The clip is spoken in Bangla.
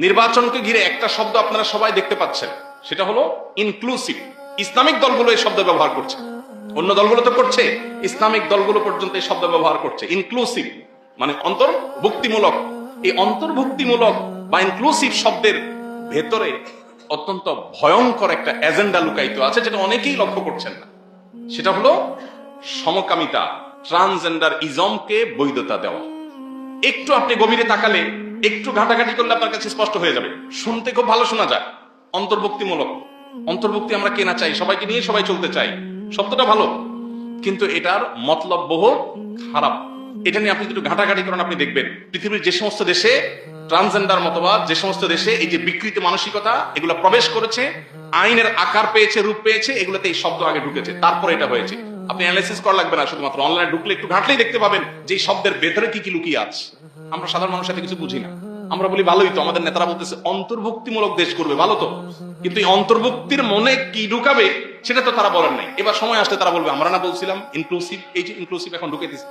নির্বাচনকে ঘিরে একটা শব্দ আপনারা সবাই দেখতে পাচ্ছেন, সেটা হলো ইনক্লুসিভ। ইসলামিক দলগুলো এই শব্দ ব্যবহার করছে, অন্য দলগুলো তো করছে, ইসলামিক দলগুলো পর্যন্ত এই শব্দ ব্যবহার করছে। ইনক্লুসিভ মানে অন্তর্ভুক্তিমূলক। এই অন্তর্ভুক্তিমূলক বা ইনক্লুসিভ শব্দের ভেতরে অত্যন্ত ভয়ঙ্কর একটা এজেন্ডা লুকায়িত আছে, যেটা অনেকেই লক্ষ্য করছেন না। সেটা হলো সমকামিতা, ট্রান্সজেন্ডার ইজমকে বৈধতা দেওয়া। একটু আপনি গভীরে তাকালে, একটু ঘাটাঘাটি করলে আপনার কাছে স্পষ্ট হয়ে যাবে। শুনতে খুব ভালো শোনা যায়, অন্তর্ভুক্তিমূলক। অন্তর্ভুক্তি আমরা কেনা চাই, সবাইকে নিয়ে সবাই চলতে চাই, শব্দটা ভালো, কিন্তু এটার মতলব বহু খারাপ। এটা নিয়ে আপনি একটু ঘাটাঘাটি করেন, আপনি দেখবেন পৃথিবীর যে সমস্ত দেশে ট্রান্সজেন্ডার মতবাদ, যে সমস্ত দেশে এই যে বিকৃত মানসিকতা এগুলো প্রবেশ করেছে, আইনের আকার পেয়েছে, রূপ পেয়েছে, এগুলোতে এই শব্দ আগে ঢুকেছে, তারপরে এটা হয়েছে। আপনি অ্যানালাইসিস করা লাগবে না, শুধুমাত্র অনলাইনে ঢুকলে একটু ঘাটলেই দেখতে পাবেন যে এই শব্দের ভেতরে কি কি লুকিয়ে আছে। আমরা সাধারণ মানুষের সাথে কিছু বুঝি না, আমরা বলি ভালোই তো, আমাদের নেতারা বলতেছে অন্তর্ভুক্তিমূলক দেশ করবে, ভালো তো, কিন্তু এই অন্তর্ভুক্তির মনে কি ঢুকাবে সেটা তো তারা বলেন নাই। এবার সময় আসলে তারা বলবে আমরা না বলছিলাম ইনক্লুসিভ, এই যে ইনক্লুসিভ এখন ঢুকে দিচ্ছে।